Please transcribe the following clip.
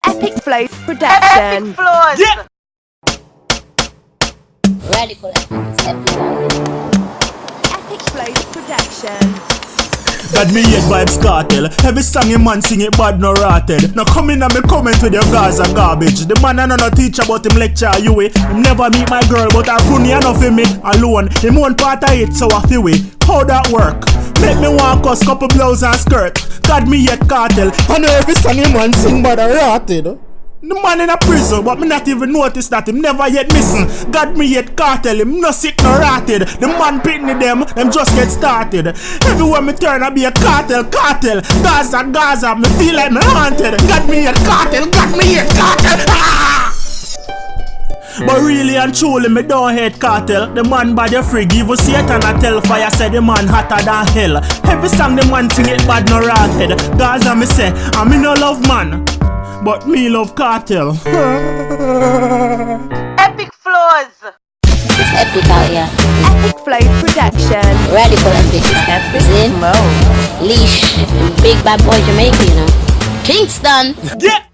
Epic Flows Production. Epic Flows. Yeah. Radical Epic. Epic Flows Production. That me hate vibes cartel. Every song a man sing it bad no rotted. Now come in and me comment with your Gaza garbage. The man I no teach about him lecture you way. Him never meet my girl but I funny enough for me alone. Him one part of it so I feel way. How that work? Make me walk us couple blouse and skirt. God me hate cartel. I know every song a man sing but I rotted. The man in a prison, but me not even notice that him never yet missing. God me yet cartel, him no sick no rotted. The man pitney them just get started. Everywhere me turn I be a cartel. Gaza, me feel like me haunted. God me yet cartel, God me yet cartel. Ah! But really and truly me don't hate cartel. The man bad you frig, even Satan I tell fire say the man hotter than hell. Every song the man sing it bad no rotted. Gaza me say, and me no love man, but me love cartel. Epic Flows. It's epic out here. Epic Flows Production. Radical Epic. Epic See? Flows. Leash. Big bad boy Jamaica, you know. Kingston. Yeah.